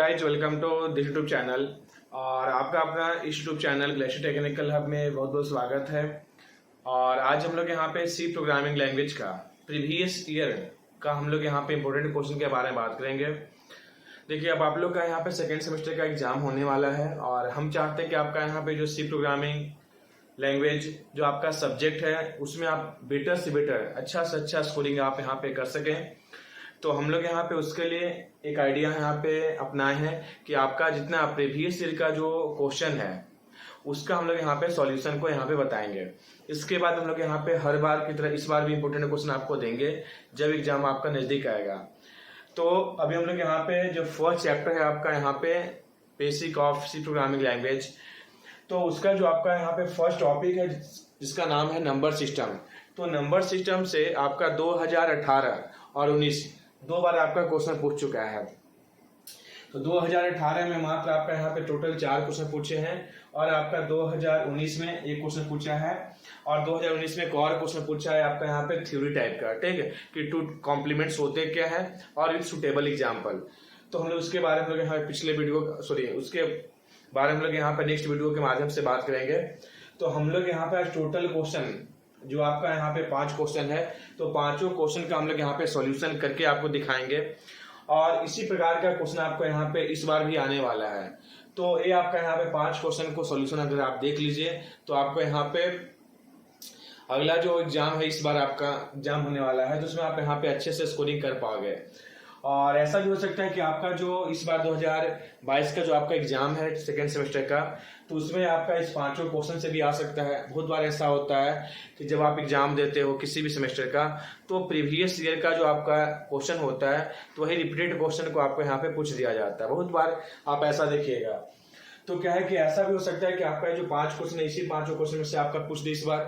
Guys, welcome to this YouTube channel. और आपका अपना इस YouTube channel Glacier Technical Hub में बहुत बहुत स्वागत है। और आज हम लोग यहाँ पे सी प्रोग्रामिंग लैंग्वेज का प्रीवियस ईयर का हम लोग यहाँ पे इम्पोर्टेंट क्वेश्चन के बारे में बात करेंगे। देखिए, अब आप लोग का यहाँ पे सेकेंड सेमेस्टर का एग्जाम होने वाला है और हम चाहते हैं कि आपका यहाँ पे जो सी प्रोग्रामिंग लैंग्वेज जो आपका सब्जेक्ट है उसमें आप बेटर से बेटर, अच्छा से अच्छा स्कोरिंग आप यहाँ पे कर सकें। तो हम लोग यहाँ पे उसके लिए एक आइडिया यहाँ पे अपनाए हैं कि आपका जितना प्रीवियस ईयर का जो क्वेश्चन है उसका हम लोग यहाँ पे सॉल्यूशन को यहाँ पे बताएंगे। इसके बाद हम लोग यहाँ पे हर बार की तरह इस बार भी इंपॉर्टेंट क्वेश्चन आपको देंगे जब एग्जाम आपका नजदीक आएगा। तो अभी हम लोग यहाँ पे जो फर्स्ट चैप्टर है आपका यहाँ पे basic of C programming language, तो उसका जो आपका यहाँ पे फर्स्ट टॉपिक है जिसका नाम है नंबर सिस्टम। तो नंबर सिस्टम से आपका 2018 और 19 दो बार आपका क्वेश्चन पूछ चुका है। तो 2018 में मात्र आपका यहाँ पे टोटल 4 क्वेश्चन पूछे हैं और आपका 2019 में एक क्वेश्चन पूछा है और 2019 में एक और क्वेश्चन पूछा है आपका यहाँ पे थ्योरी टाइप का, ठीक है, कि टू कॉम्प्लीमेंट्स होते क्या है और विद सुटेबल एग्जाम्पल। तो हम लोग उसके बारे में यहाँ पिछले वीडियो उसके बारे में हम लोग यहाँ पे नेक्स्ट वीडियो के माध्यम से बात करेंगे। तो हम लोग यहाँ पे आज टोटल क्वेश्चन जो आपका यहाँ पे 5 क्वेश्चन है, तो पांचों क्वेश्चन का हम लोग यहाँ पे सॉल्यूशन करके आपको दिखाएंगे और इसी प्रकार का क्वेश्चन आपको यहाँ पे इस बार भी आने वाला है। तो ये आपका यहाँ पे 5 क्वेश्चन को सॉल्यूशन अगर आप देख लीजिए तो आपको यहाँ पे अगला जो एग्जाम है इस बार आपका एग्जाम होने वाला है तो उसमें आप यहाँ पे अच्छे से स्कोरिंग कर पाओगे। और ऐसा भी हो सकता है कि आपका जो इस बार 2022 का जो आपका एग्जाम है सेकेंड सेमेस्टर का, तो उसमें आपका इस पांचों क्वेश्चन से भी आ सकता है। बहुत बार ऐसा होता है कि जब आप एग्जाम देते हो किसी भी सेमेस्टर का तो प्रीवियस ईयर का जो आपका क्वेश्चन होता है तो वही रिपीटेड क्वेश्चन को आपको यहाँ पे पूछ दिया जाता है। बहुत बार आप ऐसा देखिएगा। तो क्या है कि ऐसा भी हो सकता है कि आपका जो 5 क्वेश्चन है इसी 5 क्वेश्चन में से आपका पूछ दे इस बार।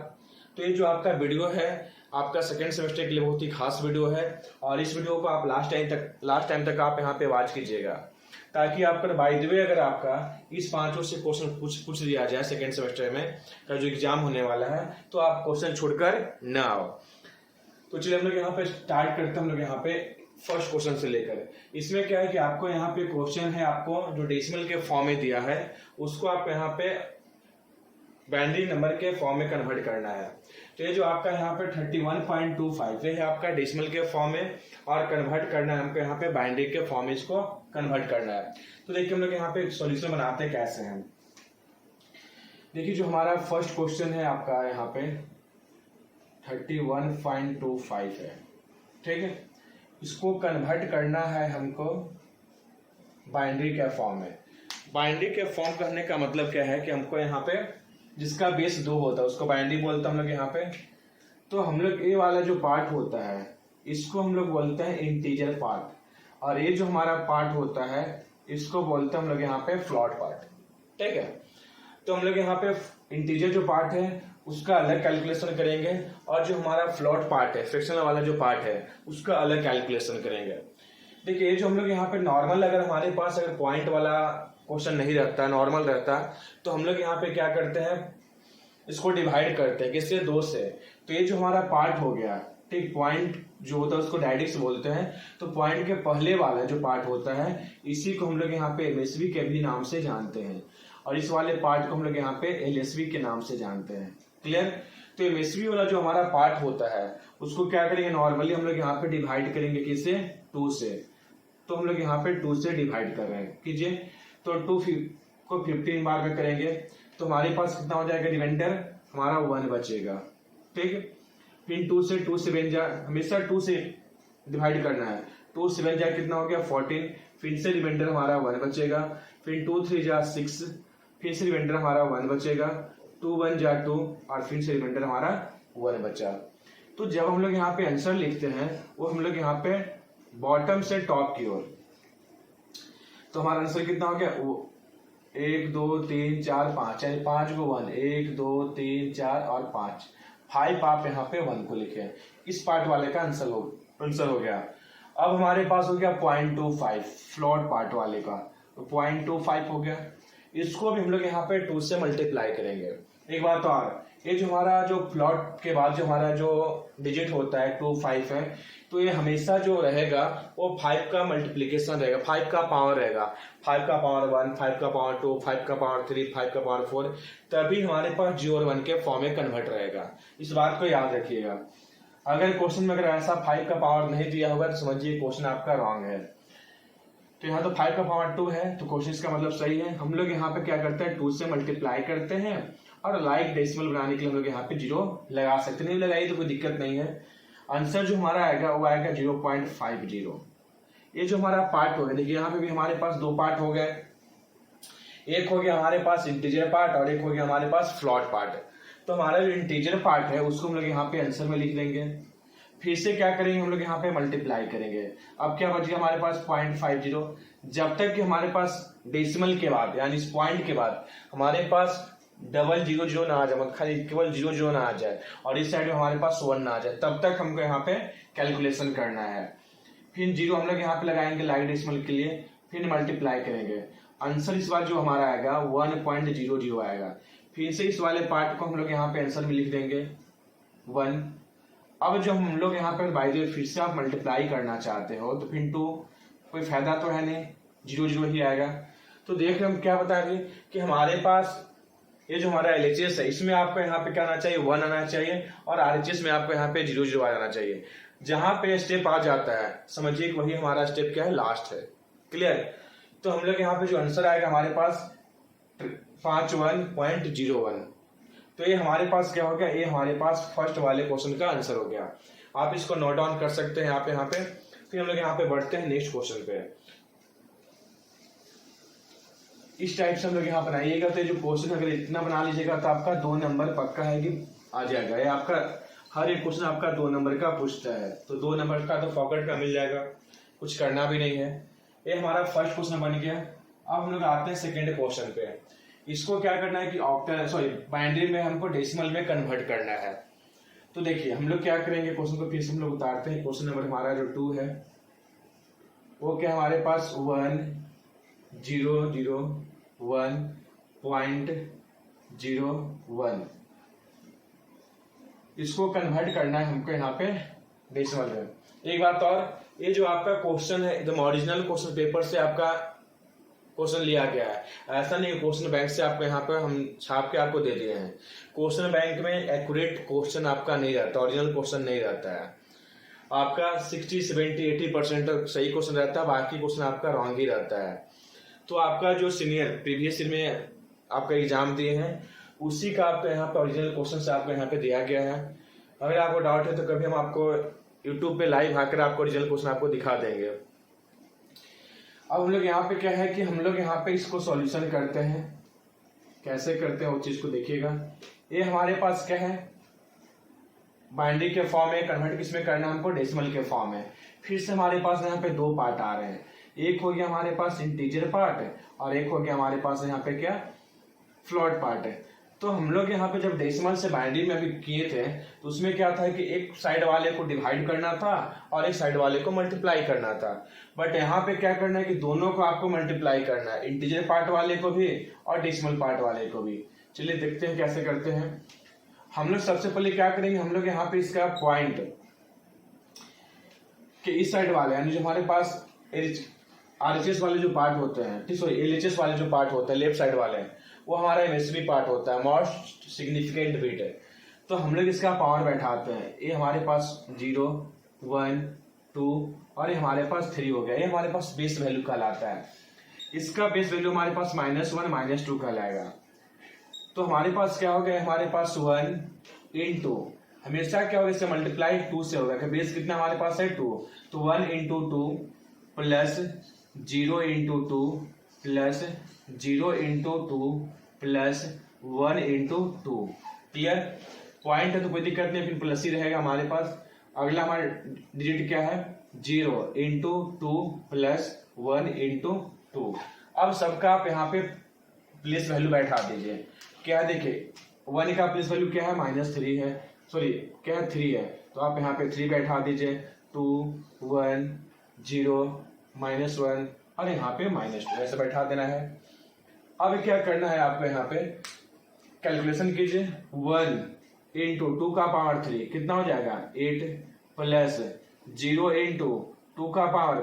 तो ये जो आपका वीडियो है आपका सेकेंड सेमेस्टर के लिए बहुत ही खास वीडियो है और इस वीडियो को आप लास्ट टाइम तक आप यहाँ पे वॉच कीजिएगा ताकि आपका बाय द वे अगर आपका इस पांचों से क्वेश्चन पूछ दिया जाए सेकेंड सेमेस्टर में का जो एग्जाम होने वाला है तो आप क्वेश्चन छोड़कर ना आओ। तो चलिए हम लोग यहाँ पे स्टार्ट करते हैं। हम लोग यहाँ पे फर्स्ट क्वेश्चन से लेकर इसमें क्या है कि आपको यहाँ पे क्वेश्चन है, आपको जो डेसिमल के फॉर्म में दिया है उसको आप यहाँ पे बाइनरी नंबर के फॉर्म में कन्वर्ट करना है। तो ये जो आपका यहाँ पे 31.25 है आपका डेसिमल के फॉर्म में और कन्वर्ट करना है हमको यहाँ पे बाइनरी के फॉर्म में इसको कन्वर्ट करना है। तो देखिए हम लोग यहाँ पे सॉल्यूशन बनाते हैं कैसे हैं। देखिए जो हमारा फर्स्ट क्वेश्चन है आपका यहाँ पे 31.25 है, ठीक है, इसको कन्वर्ट करना है हमको बाइनरी के फॉर्म में। बाइनरी के फॉर्म करने का मतलब क्या है कि हमको यहाँ पे जिसका बेस 2 होता है उसको बाइनरी बोलते हैं हम लोग यहाँ पे। तो हम लोग ये वाला जो पार्ट होता है इसको हम लोग बोलते हैं इंटीजर पार्ट और ये जो हमारा पार्ट होता है इसको बोलते हैं हम लोग यहाँ पे फ्लोट पार्ट, ठीक है। तो हम लोग यहाँ पे इंटीजर जो पार्ट है उसका अलग कैलकुलेशन करेंगे और जो हमारा फ्लोट पार्ट है, फ्रैक्शनल वाला जो पार्ट है, उसका अलग कैलकुलेशन करेंगे। देखिए ये जो हम लोग यहाँ पे नॉर्मल अगर हमारे पास अगर पॉइंट वाला क्वेश्चन नहीं रहता, नॉर्मल रहता, तो हम लोग यहाँ पे क्या करते हैं, इसको डिवाइड करते हैं किससे, 2 से। तो ये जो हमारा पार्ट हो गया, ठीक, पॉइंट जो होता है उसको डायरेक्ट बोलते हैं। तो पॉइंट के पहले वाला जो पार्ट होता है इसी को हम लोग यहाँ पे एमएसवी के भी नाम से जानते हैं और इस वाले पार्ट को हम लोग यहाँ पे एलएसवी के नाम से जानते हैं। क्लियर। तो एमएसवी वाला जो हमारा पार्ट होता है उसको क्या करेंगे, नॉर्मली हम लोग यहाँ पे डिवाइड करेंगे किससे, 2 से। तो हम लोग यहाँ पे 2 से डिवाइड कर रहे हैं, कीजिए। तो 2 को 15 बार में करेंगे तो हमारे पास कितना हो जाएगा, रिमाइंडर हमारा 1 बचेगा, ठीक है। फिर 2 से 2 7 जा, हमेशा 2 से डिवाइड करना है। 2 7 जा कितना हो गया 14, फिर से रिमाइंडर हमारा 1 बचेगा। फिर 2 3 जा 6, फिर से रिमाइंडर हमारा 1 बचेगा। 2 1 जा 2 और फिर से रिमाइंडर हमारा 1 बचा। तो जब हम लोग यहाँ पे आंसर लिखते हैं वो हम लोग यहाँ पे बॉटम से टॉप की ओर, तो हमारा आंसर कितना हो गया, 1 2 3 4 5, यानी 5 को 1, 1 2 3 4 और 5 आप यहाँ पे 1 को लिखे। इस पार्ट वाले का आंसर हो गया। अब हमारे पास हो गया 0.25 फ्लोट पार्ट वाले का, तो 0.25 हो गया। इसको भी हम लोग यहाँ पे 2 से मल्टीप्लाई करेंगे। एक बात और, ये जो हमारा जो प्लॉट के बाद जो हमारा जो डिजिट होता है 2 5 है, तो ये हमेशा जो रहेगा वो 5 का मल्टीप्लीकेशन रहेगा, 5 का पावर रहेगा, 5 का पावर 1, 5 का पावर 2, 5 का पावर 3, 5 का पावर 4, तभी हमारे पास 0 और 1 के फॉर्म में कन्वर्ट रहेगा। इस बात को याद रखिएगा। अगर क्वेश्चन में अगर ऐसा 5 का पावर नहीं दिया होगा तो समझिए क्वेश्चन आपका रॉन्ग है। तो यहाँ तो 5 का पावर 2 है, तो क्वेश्चन इसका मतलब सही है। हम लोग यहाँ पे क्या करते हैं, 2 से मल्टीप्लाई करते हैं और लाइक डेसिमल बनाने के लिए हम लोग यहाँ पे 0 लगा सकते, नहीं लगाइए तो कोई दिक्कत नहीं है। आंसर जो हमारा आएगा वो आएगा 0.50। ये जो हमारा पार्ट हो गया, देखिए यहाँ पे भी हमारे पास 2 पार्ट हो गए, एक हो गया हमारे पास इंटीजर पार्ट और एक हो गया हमारे पास फ्लॉट पार्ट। तो हमारा जो इंटीजर पार्ट है उसको हम लोग यहाँ पे आंसर में लिख देंगे, फिर से क्या करेंगे हम लोग यहाँ पे मल्टीप्लाई करेंगे। अब क्या बच गया हमारे पास 0.50। जब तक कि हमारे पास डेसिमल के बाद यानी इस पॉइंट के बाद हमारे पास डबल 0 0 ना आ जाए, मतलब खाली केवल 0 0 ना आ जाए और इस साइड में हमारे पास 1 ना आ जाए, तब तक हमको यहाँ पे कैलकुलेशन करना है। फिर 0 हम लोग यहाँ पे लगाएंगे लाइक डेसिमल के लिए, फिर मल्टीप्लाई करेंगे। आंसर इस बार जो हमारा आएगा 1.00 आएगा। फिर से इस वाले पार्ट को हम लोग यहाँ पे आंसर में लिख देंगे 1। अब जो हम लोग यहाँ पर बाई द वे फिर से आप मल्टीप्लाई करना चाहते हो तो फिर 2 कोई फायदा तो है नहीं, 0 0 ही आएगा। तो देख रहे हम क्या बता रहे कि हमारे पास ये जो हमारा LHS है इसमें आपको यहाँ पे क्या आना चाहिए, 1 आना चाहिए और RHS में आपको यहाँ पे 0 0 आ जाना चाहिए। जहां पे स्टेप आ जाता है समझिए कि वही हमारा स्टेप क्या है, लास्ट है। क्लियर? तो हम लोग यहाँ पे जो आंसर आएगा हमारे पास 51.01। तो ये हमारे पास क्या हो गया, ये हमारे पास फर्स्ट वाले क्वेश्चन का आंसर हो गया। आप इसको नोट डाउन कर सकते हैं यहाँ पे। फिर हम लोग यहाँ पे बढ़ते हैं नेक्स्ट क्वेश्चन पे। इस टाइप से हम लोग यहाँ बनाइएगा तो जो क्वेश्चन अगर इतना बना लीजिएगा तो आपका 2 नंबर पक्का है कि आ जाएगा। ये आपका हर एक क्वेश्चन आपका 2 नंबर का पूछता है, तो 2 नंबर का तो पॉकेट में मिल जाएगा, कुछ करना भी नहीं है। ये हमारा फर्स्ट क्वेश्चन बन गया। अब हम लोग आते हैं सेकेंड क्वेश्चन पे। इसको क्या करना है कि बाइनरी में हमको डेसिमल में कन्वर्ट करना है। तो देखिए हम लोग क्या करेंगे, क्वेश्चन को फिर से हम लोग उतारते हैं। क्वेश्चन नंबर हमारा जो 2 है वो क्या हमारे पास 1.01 इसको कन्वर्ट करना है हमको यहाँ पे डेसिमल में। एक बात और, ये जो आपका क्वेश्चन है एकदम ओरिजिनल क्वेश्चन पेपर से आपका क्वेश्चन लिया गया है, ऐसा नहीं क्वेश्चन बैंक से आपको यहाँ पे हम छाप के आपको दे दिए हैं। क्वेश्चन बैंक में एक्यूरेट क्वेश्चन आपका नहीं रहता, ओरिजिनल क्वेश्चन नहीं रहता है। आपका 60 70 80% सही क्वेश्चन रहता है, बाकी क्वेश्चन आपका रॉन्ग ही रहता है। तो आपका जो सीनियर प्रीवियस ईयर में आपका एग्जाम दिए हैं उसी का आपको यहाँ पे ओरिजिनल क्वेश्चन से आपको यहाँ पे दिया गया है। अगर आपको डाउट है तो कभी हम आपको यूट्यूब पे लाइव आकर आपको ओरिजिनल क्वेश्चन आपको दिखा देंगे। अब हम लोग यहाँ पे क्या है कि हम लोग यहाँ पे इसको सॉल्यूशन करते हैं। कैसे करते हैं वो चीज को देखिएगा। ये हमारे पास क्या है, बाइनरी के फॉर्म में कन्वर्ट किसमें करना है हमको, डेसिमल के फॉर्म में। फिर से हमारे पास यहाँ पे 2 पार्ट आ रहे हैं, एक हो गया हमारे पास इंटीजर पार्ट और एक हो गया हमारे पास यहाँ पे क्या, फ्लोट पार्ट है। तो हम लोग यहाँ पे जब डेसिमल से बाइनरी में अभी किए थे तो उसमें क्या था कि एक साइड वाले को डिवाइड करना था और एक साइड वाले को मल्टीप्लाई करना था। बट यहाँ पे क्या करना है कि दोनों को आपको मल्टीप्लाई करना है, इंटीजर पार्ट वाले को भी और डेसिमल पार्ट वाले को भी। चलिए देखते हैं कैसे करते हैं। हम लोग सबसे पहले क्या करेंगे, हम लोग यहाँ पे इसका पॉइंट कि इस साइड वाले यानी जो हमारे पास RHS वाले जो पार्ट होते हैं, सॉरी LHS वाले जो पार्ट होते हैं लेफ्ट साइड वाले, वो हमारा MSB पार्ट होता है, मोस्ट सिग्निफिकेंट बिट है। तो हम लोग इसका पावर बैठाते हैं। ये हमारे पास 0 1 2 और ये हमारे पास 3 हो गया। ये हमारे पास बेस वैल्यू कहलाता है। इसका बेस वैल्यू हमारे पास -1 -2 कहलाएगा। तो हमारे पास क्या हो गया, हमारे पास 1 इंटू हमेशा क्या होगा, इससे मल्टीप्लाई 2 से होगा। बेस कितना हमारे पास है 2, तो 1 into 2 plus 0 into 2 plus 0 into 2 plus 1 into 2। Clear? Point है तो कोई दिक्कत नहीं, फिर प्लस ही रहेगा हमारे पास। अगला हमारा डिजिट क्या है, 0 इंटू 2 प्लस 1 इंटू 2। अब सबका आप यहाँ पे प्लेस वैल्यू बैठा दीजिए। क्या है देखिए, 1 का प्लेस वैल्यू क्या है, -3 है, सॉरी क्या है 3 है, तो आप यहाँ पे 3 बैठा दीजिए। 2 1 0 -1 और यहाँ पे -2 ऐसे बैठा देना है। अब क्या करना है आपको, यहाँ पे कैलकुलेशन कीजिए, 1 इंटू 2 का पावर 3 कितना हो जाएगा 8 प्लस 0 इंटू 2 का पावर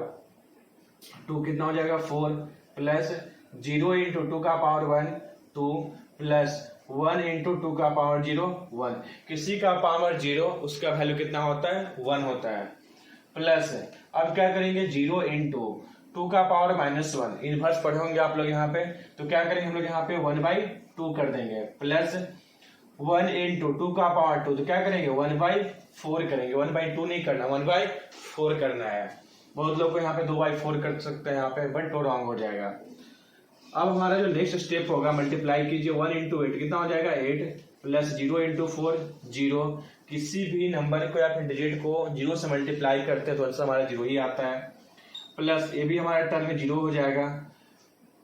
2 कितना हो जाएगा 4 प्लस 0 इंटू 2 का पावर 1 2 प्लस 1 इंटू 2 का पावर 0 1। किसी का पावर 0 उसका वैल्यू कितना होता है 1 होता है। प्लस अब क्या करेंगे 0 इंटू 2 का पावर -1, इनवर्स पढ़े होंगे आप लोग यहाँ पे, तो क्या करेंगे हम लोग यहाँ पे 1/2 कर देंगे। प्लस 1 इंटू 2 का पावर 2, तो क्या करेंगे 1/4 करेंगे। 1/2 नहीं करना, 1/4 करना है। बहुत लोग को यहाँ पे 2/4 कर सकते हैं यहाँ पे, बट तो रॉन्ग हो जाएगा। अब हमारा जो नेक्स्ट स्टेप होगा, मल्टीप्लाई कीजिए 1 इंटू 8 कितना हो जाएगा 8 प्लस 0 इंटू 4 0। किसी भी नंबर को या फिर डिजिट को 0 से मल्टीप्लाई करते हैं तो आंसर हमारा 0 ही आता है। प्लस ये भी हमारा टर्म में 0 हो जाएगा।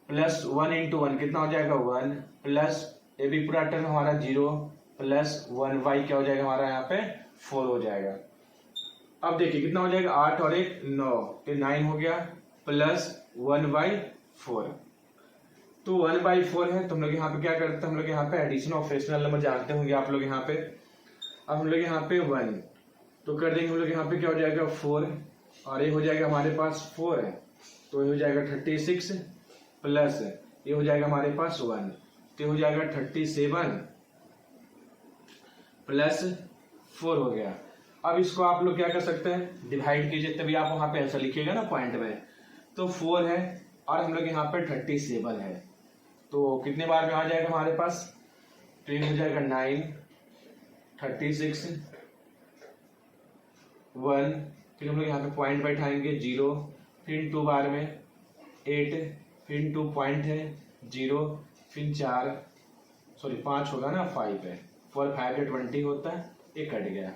प्लस 1 इंटू 1 कितना हो जाएगा 1 प्लस ये भी पूरा टर्म हमारा 0 प्लस 1/, क्या हो जाएगा हमारा यहाँ पे 4 हो जाएगा। अब देखिए कितना हो जाएगा 8 और 1 9, तो 9 हो गया प्लस 1/4। तो 1/4 है, तो हम लोग यहाँ पे क्या करते हैं, हम लोग यहाँ पे एडिशन ऑफ फ्रैक्शनल नंबर जानते होंगे आप लोग यहाँ पे। अब हम लोग यहाँ पे 1 तो कर देंगे हम लोग यहाँ पे क्या हो जाएगा 4 और ये हो जाएगा हमारे पास 4 है, तो ये हो जाएगा 36 प्लस ये हो जाएगा हमारे पास 1, तो ये हो जाएगा 37 प्लस 4 हो गया। अब इसको आप लोग क्या कर सकते हैं डिवाइड कीजिए, तभी आप वहां पे आंसर लिखिएगा ना पॉइंट में। तो 4 है और हम लोग यहाँ पे 37 है, तो कितने बार में आ जाएगा हमारे पास, तो ये हो जाएगा 9 36 1, फिर हम लोग यहाँ पे पॉइंट बैठाएंगे 0, फिर 2 बार में 8, फिर 2 पॉइंट है 0, फिर 5 होगा ना 5 है, 4 5 के 20 होता है, ये कट गया।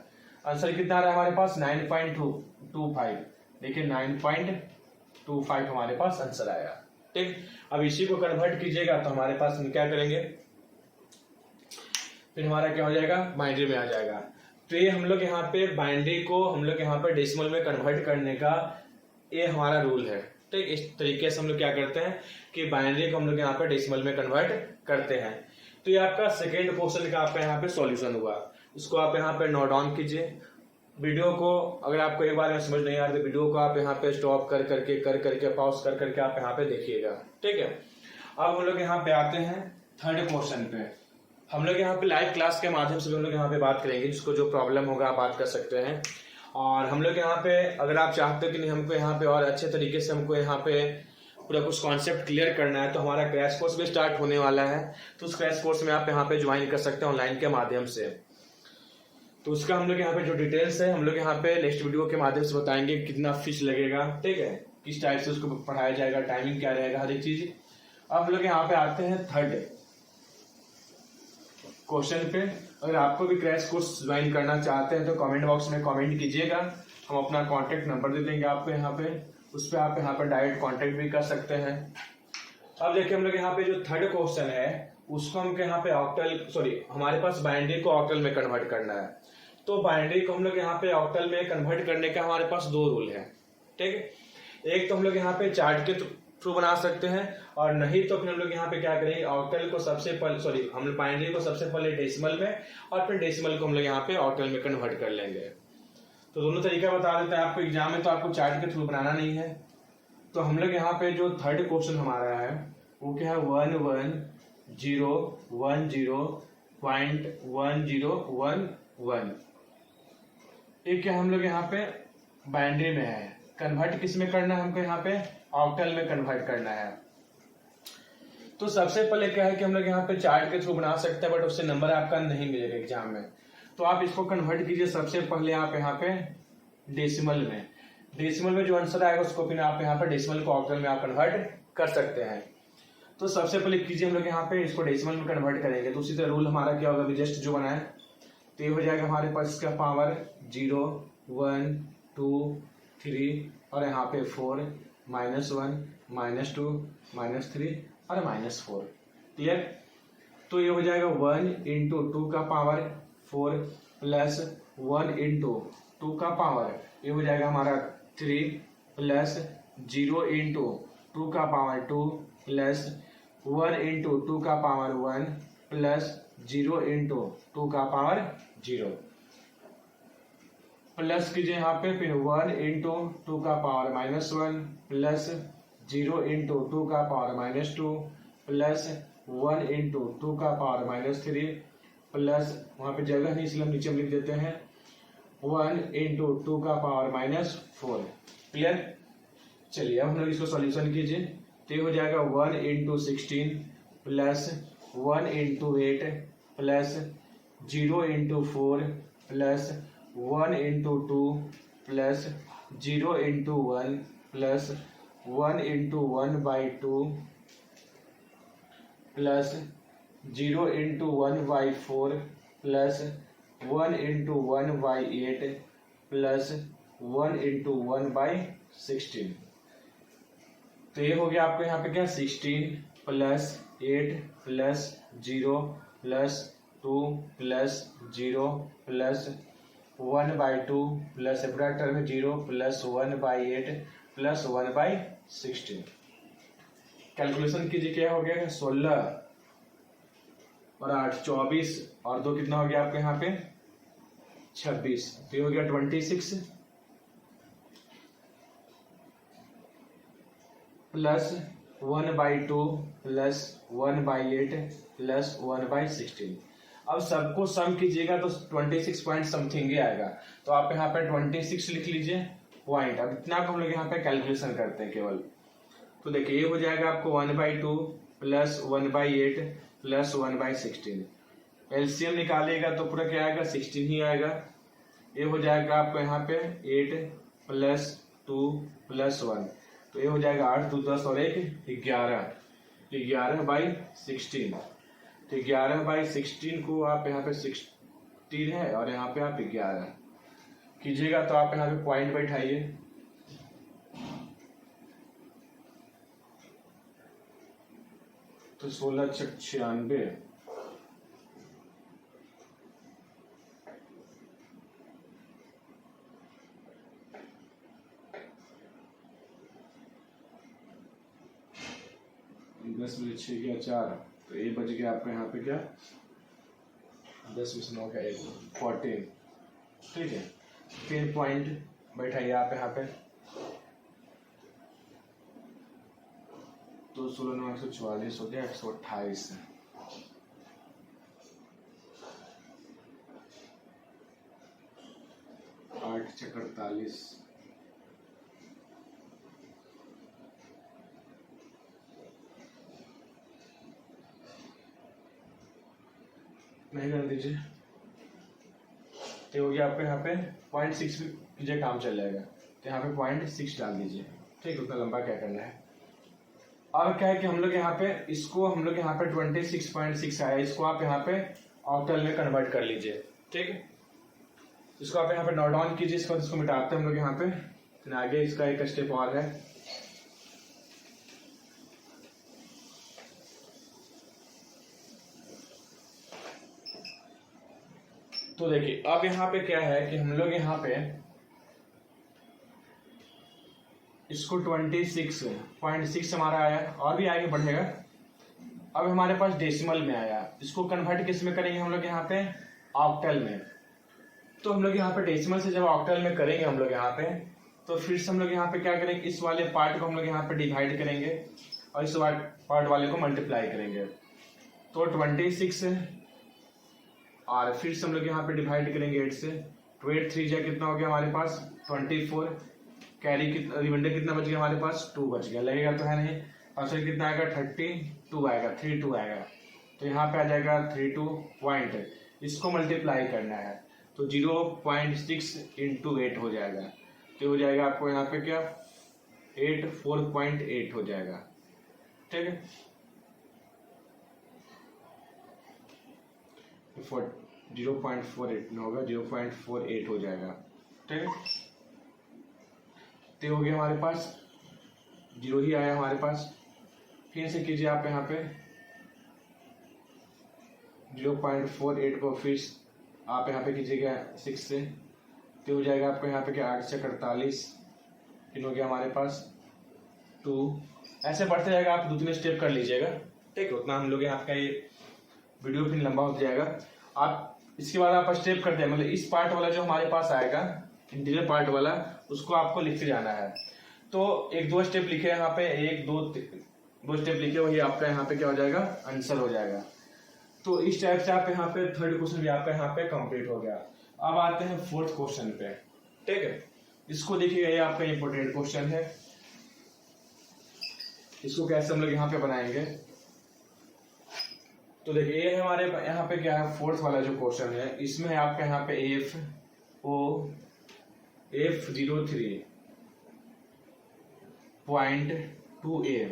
आंसर कितना आ रहा है हमारे पास 9.25। देखिए 9.25 हमारे पास आंसर आया। ठीक, अब इसी को कन्वर्ट कीजिएगा तो हमारे पास हम क्या करेंगे, फिर हमारा क्या हो जाएगा बाइनरी में आ जाएगा। तो ये हम लोग यहाँ पे बाइनरी को हम लोग यहाँ पे डेसिमल में कन्वर्ट करने का ये हमारा रूल है। ठीक, इस तरीके से हम लोग क्या करते हैं कि बाइनरी को हम लोग यहाँ पे डेसिमल में कन्वर्ट करते हैं। तो ये आपका सेकेंड क्वेश्चन का आपका यहाँ पे सॉल्यूशन हुआ। इसको आप यहाँ पे नोट डाउन कीजिए। वीडियो को अगर आपको एक बार में समझ नहीं आ रहा तो वीडियो को आप यहाँ पे स्टॉप कर करके पॉज कर करके आप यहाँ पे देखिएगा। ठीक है, अब हम लोग यहाँ पे आते हैं थर्ड क्वेश्चन पे। हम लोग यहाँ पे लाइव क्लास के माध्यम से हम लोग यहाँ पे बात करेंगे, जिसको जो प्रॉब्लम होगा आप बात कर सकते हैं। और हम लोग यहाँ पे अगर आप चाहते हो कि नहीं हमको यहाँ पे और अच्छे तरीके से हमको यहाँ पे पूरा कुछ कॉन्सेप्ट क्लियर करना है, तो हमारा क्रैश कोर्स भी स्टार्ट होने वाला है। तो उस क्रैश कोर्स में आप यहाँ पे ज्वाइन कर सकते हैं ऑनलाइन के माध्यम से। तो उसका हम लोग यहाँ पे जो डिटेल्स है हम लोग यहाँ पे नेक्स्ट वीडियो के माध्यम से बताएंगे, कितना फीस लगेगा, ठीक है, किस टाइप से उसको पढ़ाया जाएगा, टाइमिंग क्या रहेगा, हर एक चीज। अब हम लोग यहाँ पे आते हैं थर्ड क्वेश्चन पे। अगर आपको भी क्रैश कोर्स ज्वाइन करना चाहते हैं तो कमेंट बॉक्स में कमेंट कीजिएगा, हम अपना कॉन्टेक्ट नंबर दे देंगे आपको यहाँ पे, उस पर आप यहाँ पे डायरेक्ट कॉन्टेक्ट भी कर सकते हैं। अब देखिए हम लोग यहाँ पे जो थर्ड क्वेश्चन है उसको हम यहाँ पे ऑक्टल हमारे पास बाइनरी को ऑक्टल में कन्वर्ट करना है। तो बाइनरी को हम लोग यहाँ पे ऑक्टल में कन्वर्ट करने का हमारे पास दो रूल है। ठीक है, एक तो हम लोग यहाँ पे चार्ट के थ्रू बना सकते हैं, और नहीं तो फिर हम लोग यहाँ पे क्या करेंगे ऑक्टल को सबसे पहले हम लोग बाइनरी को सबसे पहले डेसिमल में और फिर डेसिमल को हम लोग यहाँ पे ऑक्टल में कन्वर्ट कर लेंगे। तो दोनों तरीका बता देते हैं आपको, एग्जाम में तो आपको चार्ट के थ्रू बनाना नहीं है। तो हम लोग यहाँ पे जो थर्ड क्वेश्चन हमारा है वो क्या है 11,010.1011। ये क्या हम लोग यहाँ पे बाइनरी में है, कन्वर्ट किस में करना है हमको यहाँ पे ऑक्टल में कन्वर्ट करना है। तो सबसे पहले क्या है कि हम लोग यहाँ पे चार्ट के थ्रू बना सकते हैं, बट उससे नंबर आपका नहीं मिलेगा एग्जाम में। तो आप इसको कन्वर्ट कीजिए सबसे पहले आप यहाँ पे डेसिमल में। डेसिमल में जो आंसर आएगा उसको फिर आप यहाँ पे डेसिमल को ऑक्टल में आप कन्वर्ट कर सकते हैं। तो सबसे पहले कीजिए हम लोग यहाँ पे इसको डेसिमल में कन्वर्ट करेंगे। तो उसी तरह रूल हमारा क्या होगा, जस्ट जो बनाए तो ये हो जाएगा हमारे पास इसका पावर 0 1 2 3 और यहाँ पे 4 -1 -2 -3 और -4। क्लियर। तो ये हो जाएगा 1 इंटू 2 का पावर 4 प्लस 1 इंटू 2 का पावर ये हो जाएगा हमारा 3 प्लस 0 इंटू 2 का पावर 2 प्लस 1 इंटू 2 का पावर 1 प्लस 0 इंटू 2 का पावर 0 प्लस कीजिए यहाँ पे, फिर 1 इंटू 2 का पावर -1 प्लस 0 इंटू 2 का पावर -2 प्लस 1 इंटू 2 का पावर -3 प्लस, वहां पे जगह नहीं इसलिए हम नीचे लिख देते हैं, 1 इंटू 2 का पावर -4। क्लियर। चलिए अब हम लोग इसको सॉल्यूशन कीजिए, तो ये हो जाएगा 1 into 16 plus 1 into 8 plus 0 into 4 plus 1 into 2 plus 0 into 1 plus 1 into 1/2 plus 0 into 1/4 plus 1 into 1/8 plus 1 into 1/16। तो ये हो गया आपको यहाँ पे क्या, 16 plus 8 plus 0 plus 2 plus 0 plus 1/2 plus पूरा टर्म 0 प्लस 1/8 प्लस 1/16। कैलकुलेशन कीजिए, क्या हो गया, 16 और 8 24 और 2 कितना हो गया आपको यहाँ पे 26। तो ये हो गया 26 प्लस 1/2 प्लस 1/8 प्लस 1/16। अब सबको सम कीजिएगा तो 26 पॉइंट समथिंग ही आएगा, तो आप यहाँ पे 26 लिख लीजिए पॉइंट। अब इतना को हम लोग यहाँ पे कैलकुलेशन करते हैं केवल, तो देखिए ये हो जाएगा आपको 1/2 प्लस 1/8 प्लस 1/16। एलसीएम निकालिएगा तो पूरा क्या आएगा, 16 ही आएगा। ये हो जाएगा आपको यहाँ पे 8 प्लस 2 प्लस 1, तो ये हो जाएगा 8 2 10 और 1 11, 11/16। तो 11/16 को आप यहाँ पे 16 है और यहाँ पे आप 11 कीजिएगा, तो आप यहाँ पे पॉइंट बैठाइए, तो 16 96 10 में 6 गया 4, तो ये बच गया आपको यहाँ पे क्या 10 में 9 का 1 14। ठीक है, फिर पॉइंट बैठाइए आप यहाँ पे, तो 16 9 144 हो गया 128। आठ 6 48 नहीं कर दीजिए, तो हो गया आपको यहाँ पे 0.6 कीजिए, काम चल जाएगा। तो यहाँ पे 0.6 डाल दीजिए, ठीक, उतना लंबा क्या करना है। अब क्या है कि हम लोग यहाँ पे इसको, हम लोग यहाँ पे 26.6 आया, इसको आप यहाँ पे ऑक्टल में कन्वर्ट कर लीजिए। ठीक है, इसको आप यहाँ पे नोट डाउन कीजिए, इसको मिटाते हैं हम लोग यहाँ पे, फिर आगे इसका एक स्टेप और है। तो देखिए अब यहाँ पे क्या है कि हम लोग यहाँ पे इसको 26.6 हमारा आया, और भी आगे बढ़ेगा। अब हमारे पास डेसिमल में आया, इसको कन्वर्ट किस में करेंगे हम लोग यहाँ पे, ऑक्टल में। तो हम लोग यहाँ पे डेसिमल से जब ऑक्टल में करेंगे हम लोग यहाँ पे, तो फिर से हम लोग यहाँ पे क्या करेंगे, इस वाले पार्ट को हम लोग यहाँ पे डिवाइड करेंगे और इस पार्ट वाले को मल्टीप्लाई करेंगे। तो 26 और फिर से हम लोग यहाँ पे डिवाइड करेंगे 8 से, तो 8 3 जा कितना हो गया हमारे पास 24, कैरी कितना, रिमाइंडर कितना बच गया हमारे पास 2 बच गया, लगेगा तो है नहीं, और फिर कितना आएगा 32 आएगा, 32 आएगा। तो यहाँ पे आ जाएगा 32 पॉइंट, इसको मल्टीप्लाई करना है, तो 0.6 इंटू 8 हो जाएगा। तो हो जाएगा आपको यहाँ पे क्या 4.8 हो जाएगा। ठीक है, 0.48 होगा, 0.48 हो जाएगा। ठीक है, तो हो गया हमारे पास 0 ही आया हमारे पास। फिर से कीजिए आप यहाँ पे 0.48 को फिर आप यहाँ पे कीजिएगा 6 से, तो हो जाएगा आपको यहाँ पे क्या 8 से 48, फिर हो गया हमारे पास 2। ऐसे बढ़ते जाएगा, आप 2-3 स्टेप कर लीजिएगा। ठीक है, उतना हम लोग यहाँ का ये वीडियो फिर लंबा हो जाएगा। आप इसके बाद आप स्टेप करते हैं, मतलब इस पार्ट वाला जो हमारे पास आएगा इंटीरियर पार्ट वाला, उसको आपको लिखते जाना है। तो एक दो स्टेप लिखे यहाँ पे, एक दो स्टेप लिखे, वही आपका यहाँ पे क्या हो जाएगा, आंसर हो जाएगा। तो इस टाइप से आप यहाँ पे थर्ड क्वेश्चन भी आपका यहाँ पे कंप्लीट हो गया। अब आते हैं फोर्थ क्वेश्चन पे, ठीक है। इसको देखिए, ये आपका इंपोर्टेंट क्वेश्चन है। इसको कैसे हम लोग यहाँ पे बनाएंगे, तो देखिए ये हमारे यहाँ पे क्या है, फोर्थ वाला जो क्वेश्चन है, इसमें आपका यहाँ पे F0.2a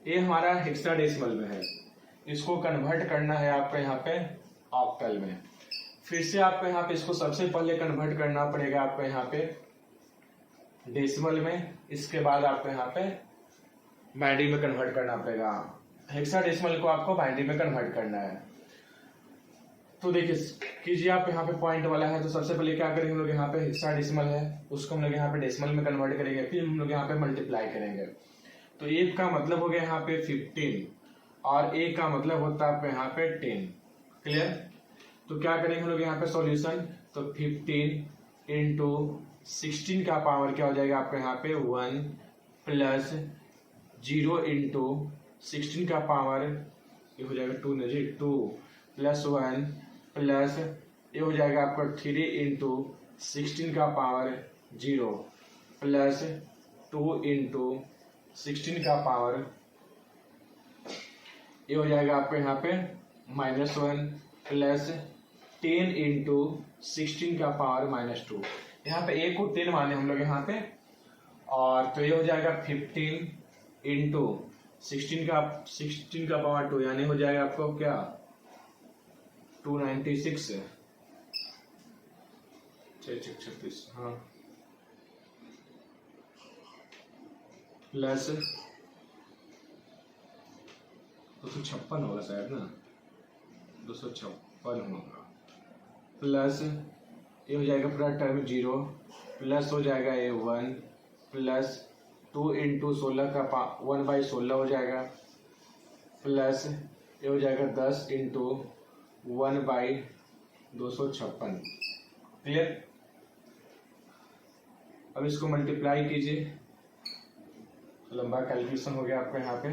ये हमारा हेक्साडेसिमल में है। इसको कन्वर्ट करना है आपका यहाँ पे ऑक्टल में। फिर से आपको यहाँ पे इसको सबसे पहले कन्वर्ट करना पड़ेगा आपको यहाँ पे डेसिमल में, इसके बाद आपको यहाँ पे बाइनरी में कन्वर्ट करना पड़ेगा। हेक्साडेसिमल को आपको बाइनरी में कन्वर्ट करना है। तो देखिए कीजिए, आप यहाँ पे पॉइंट वाला है, तो सबसे पहले क्या करेंगे हम लोग, यहाँ पे हेक्साडेसिमल है उसको हम लोग यहाँ पे डेसिमल में कन्वर्ट करेंगे, फिर हम लोग यहाँ पे मल्टीप्लाई करेंगे। तो एक का मतलब हो गया यहाँ पे 15 और एक का मतलब होता है आपको यहाँ पे 10। क्लियर। तो क्या करेंगे हम लोग यहाँ पे सॉल्यूशन, तो 15 इंटू 16 का पावर क्या हो जाएगा आपको यहाँ पे 1 प्लस 0 इंटू 16 का पावर ये हो जाएगा 2 प्लस 1 प्लस ये हो जाएगा आपका 3 इंटू 16 का पावर 0 प्लस 2 इंटू 16 का पावर ये हो जाएगा आपको यहाँ पे -1 प्लस 10 इंटू 16 का पावर -2। यहाँ पे a को 10 माने हम लोग यहाँ पे, और तो ये हो जाएगा 15 इंटू 16 का पावर 2, यानी हो जाएगा आपको क्या 296 36 हाँ, प्लस 256 होगा शायद ना, 256 होगा, प्लस ये हो जाएगा पूरा टर्म 0, प्लस हो जाएगा ये 1 प्लस 2 इंटू 16 का 1/16 हो जाएगा, प्लस ये हो जाएगा 10 इंटू 1/256। क्लियर। अब इसको मल्टीप्लाई कीजिए, लंबा कैलकुलेशन हो गया आपका यहाँ पे।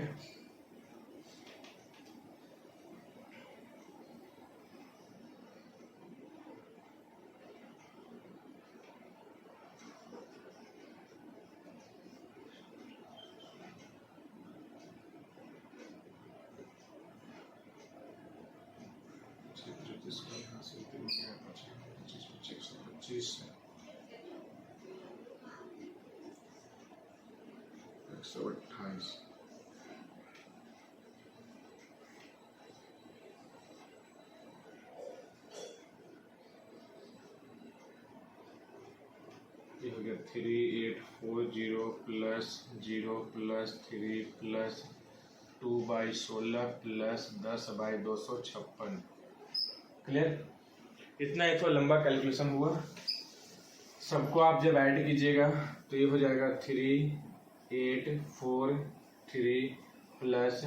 ये हो गया 3840 plus 0 plus 3 plus 2/16 plus 10/256। Clear. इतना एक तो लंबा कैलकुलेशन हुआ। सबको आप जब ऐड कीजिएगा तो ये हो जाएगा 3843 प्लस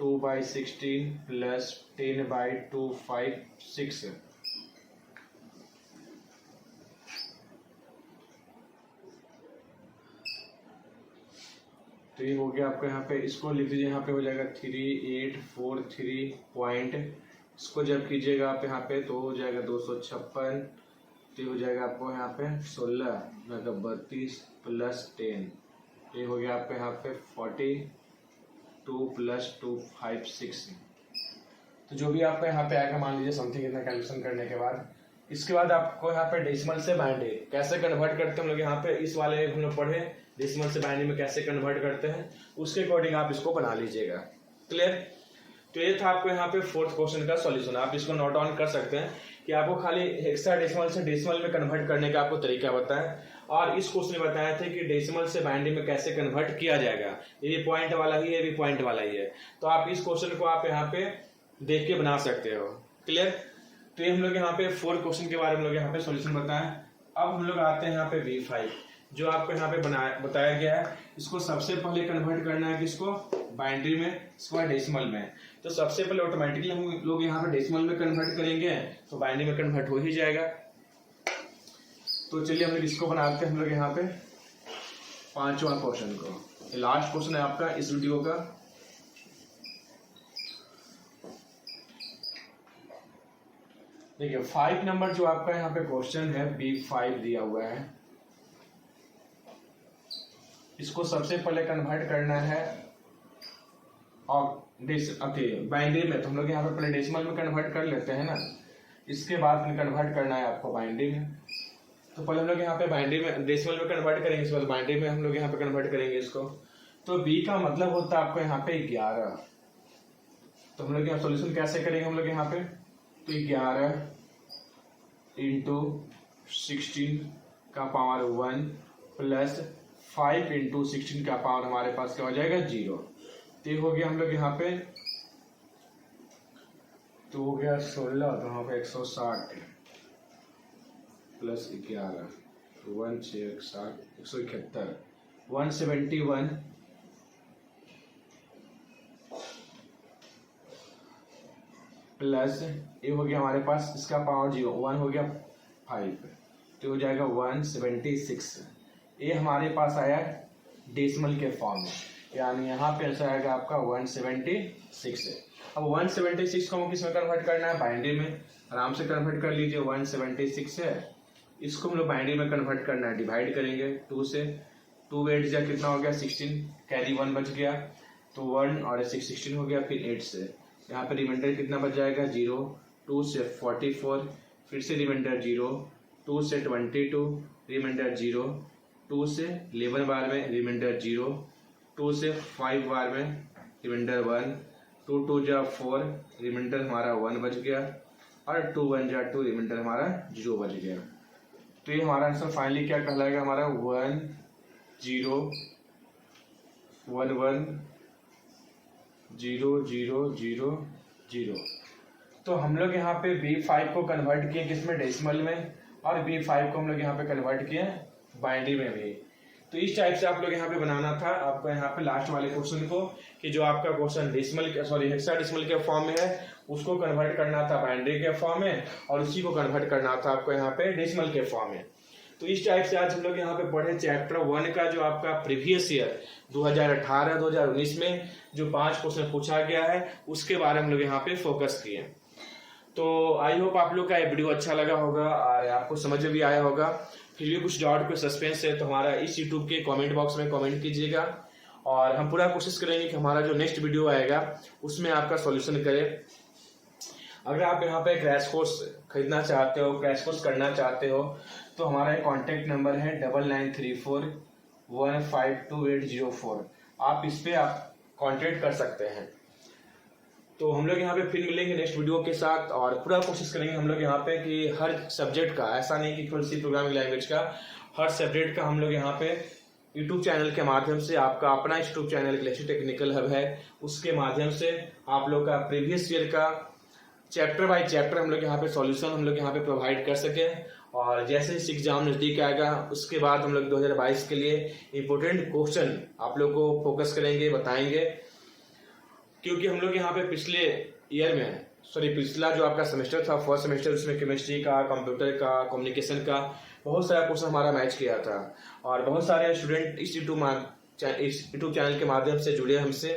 2/16 प्लस 10/256। तो ये हो गया आपका यहाँ पे, इसको लिख दीजिए, यहाँ पे हो जाएगा 3843 पॉइंट, इसको जब कीजिएगा आप यहाँ पे तो हो जाएगा 256। तो हो जाएगा आपको यहाँ पे 16 मतलब 32 प्लस 10, ये हो गया आपको यहाँ पे 42 प्लस 256। तो जो भी आपको यहाँ पे आएगा, मान लीजिए समथिंग इतना कैलकुलेशन करने के बाद, इसके बाद आपको यहाँ पे डेसिमल से बाइनरी कैसे कन्वर्ट करते हैं हम लोग यहाँ पे इस वाले हम लोग पढ़े, डेसिमल से बाइनरी में कैसे कन्वर्ट करते हैं, उसके अकॉर्डिंग आप इसको बना लीजिएगा। क्लियर। तो ये था आपको यहाँ पे फोर्थ क्वेश्चन का सॉल्यूशन। आप इसको नोट ऑन कर सकते हैं कि आपको खाली हेक्साडेसिमल से डेसिमल में कन्वर्ट करने का आपको तरीका बताया, और इस क्वेश्चन में बताया था कि डेसिमल से बाइनरी में कैसे कन्वर्ट किया जाएगा। ये पॉइंट वाला ही है, ये भी पॉइंट वाला ही है। तो आप इस क्वेश्चन को आप यहाँ पे देख के बना सकते हो। क्लियर। तो ये हम लोग यहाँ पे 4 क्वेश्चन के बारे में लोग यहाँ पे सॉल्यूशन बताया। अब हम लोग आते हैं यहाँ पे V5, जो आपको यहाँ पे बताया गया है। इसको सबसे पहले कन्वर्ट करना है किसको, बाइनरी में, इसके बाद डेसिमल में। तो सबसे पहले ऑटोमेटिकली हम लोग यहाँ पे डेसिमल में कन्वर्ट करेंगे तो बाइनरी में कन्वर्ट हो ही जाएगा। तो चलिए हम लोग इसको बनाते हैं हम लोग यहाँ पे 5वां क्वेश्चन को। ये लास्ट क्वेश्चन है आपका इस वीडियो का। देखिए 5 नंबर जो आपका यहाँ पे क्वेश्चन है B5 दिया हुआ है, इसको सबसे पहले कन्वर्ट करना है और बाइनरी में। तो हम लोग यहाँ पे पहले डेसिमल में कन्वर्ट कर लेते हैं ना, इसके बाद में कन्वर्ट करना है आपको बाइनरी में। तो पहले हम लोग यहाँ पे बाइनरी में डेसिमल में कन्वर्ट करेंगे, इसके बाद बाइनरी में हम लोग यहाँ पे कन्वर्ट करेंगे इसको। तो B का मतलब होता है आपको यहाँ पे 11। तो हम लोग यहाँ सोल्यूशन कैसे करेंगे हम लोग यहाँ पे, तो 11 इंटू 16 का पावर 1 प्लस 5 इंटू 16 का पावर हमारे पास क्या हो जाएगा 0। तो ये हो गया हम लोग यहाँ पे, तो हो गया 16, तो यहाँ पे 160 प्लस 11 1 6 7 171 171 प्लस ये हो गया हमारे पास इसका पावर 0 1 हो गया 5, तो हो जाएगा 176। ये हमारे पास आया डेसिमल के फॉर्म में, यानी यहाँ पे आंसर आएगा आपका 176 है। अब 176 को हम किस में कन्वर्ट करना है, बाइनरी में। आराम से कन्वर्ट कर लीजिए, 176 है, इसको हम लोग बाइनरी में कन्वर्ट करना है, डिवाइड करेंगे 2 से। 2 8 जा कितना हो गया 16, कैरी 1 बच गया, तो 1 और 6 16 हो गया। फिर 8 से यहाँ पे रिमाइंडर कितना बच जाएगा 0, 2 से 44, फिर से रिमाइंडर 0, 2 से 22 रिमाइंडर 0, 2 से 11 बार में रिमाइंडर 0, 2 से 5 बार में रिमाइंडर 1, 2 2 जा 4 रिमाइंडर हमारा 1 बच गया, और 2 1 जा 2 रिमाइंडर हमारा 0 बच गया। तो ये हमारा आंसर फाइनली क्या कहलाएगा हमारा 1 0 1 1 0 0 0 0। तो हम लोग यहाँ पे B5 को कन्वर्ट किए किसमें, डेसिमल में, और B5 को हम लोग यहाँ पे कन्वर्ट किए बाइनरी में भी। तो इस टाइप से आप लोग यहाँ पे बनाना था आपको यहाँ पे लास्ट वाले क्वेश्चन को, कि जो आपका क्वेश्चन हेक्साडेसिमल के फॉर्म में है उसको कन्वर्ट करना था बाइनरी के फॉर्म में, और उसी को कन्वर्ट करना था आपको यहाँ पे डेसिमल के फॉर्म में। तो इस टाइप से आज हम लोग यहाँ पे पढ़े चैप्टर 1 का जो आपका प्रीवियस ईयर 2018-2019 में जो 5 क्वेश्चन पूछा गया है उसके बारे में हम लोग यहाँ पे फोकस किए। तो आई होप आप लोग का ये वीडियो अच्छा लगा होगा और आपको समझ में भी आया होगा। फिर भी कुछ डाउट कोई सस्पेंस है तो हमारा इस यूट्यूब के कमेंट बॉक्स में कमेंट कीजिएगा, और हम पूरा कोशिश करेंगे कि हमारा जो नेक्स्ट वीडियो आएगा उसमें आपका सॉल्यूशन करें। अगर आप यहाँ पे क्रैश कोर्स खरीदना चाहते हो, क्रैश कोर्स करना चाहते हो, तो हमारा एक कॉन्टेक्ट नंबर है 9934152804। आप इस पे आप कॉन्टेक्ट कर सकते हैं। तो हम लोग यहाँ पे फिर मिलेंगे नेक्स्ट वीडियो के साथ, और पूरा कोशिश करेंगे हम लोग यहाँ पे कि हर सब्जेक्ट का, ऐसा नहीं कि केवल सी प्रोग्रामिंग लैंग्वेज का, हर सब्जेक्ट का हम लोग यहाँ पे यूट्यूब चैनल के माध्यम से, आपका अपना YouTube channel Glacier Technical hub है, उसके माध्यम से आप लोग का प्रीवियस ईयर का चैप्टर बाय चैप्टर हम लोग यहाँ पे सॉल्यूशन हम लोग यहाँ पे प्रोवाइड कर सके। और जैसे इस एग्जाम नजदीक आएगा उसके बाद हम लोग 2022 के लिए इम्पोर्टेंट क्वेश्चन आप लोग को फोकस करेंगे, बताएंगे, क्योंकि हम लोग यहाँ पे पिछला जो आपका सेमेस्टर था, फर्स्ट सेमेस्टर, उसमें केमिस्ट्री का, कंप्यूटर का, कम्युनिकेशन का बहुत सारा क्वेश्चन हमारा मैच किया था, और बहुत सारे स्टूडेंट इस यूट्यूब चैनल के माध्यम से जुड़े हमसे।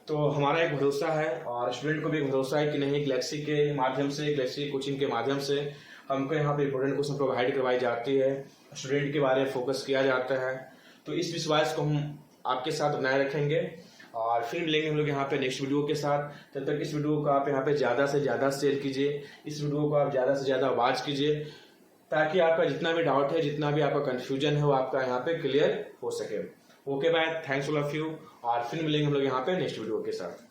तो हमारा एक भरोसा है और स्टूडेंट को भी भरोसा है कि नहीं, गैलेक्सी के माध्यम से, गैलेक्सी कोचिंग के माध्यम से हमको यहाँ पे इम्पोर्टेंट क्वेश्चन प्रोवाइड करवाई जाती है, स्टूडेंट के बारे में फोकस किया जाता है। तो इस विश्वास को हम आपके साथ बनाए रखेंगे, और फिर मिलेंगे हम लोग यहाँ पे नेक्स्ट वीडियो के साथ। तब तक इस वीडियो को आप यहाँ पे ज़्यादा से ज़्यादा शेयर कीजिए, इस वीडियो को आप ज़्यादा से ज़्यादा वॉच कीजिए, ताकि आपका जितना भी डाउट है, जितना भी आपका कन्फ्यूजन है, वो आपका यहाँ पे क्लियर हो सके। Okay bye, thanks all of you, और फिर मिलेंगे हम लोग यहाँ पे नेक्स्ट वीडियो के साथ।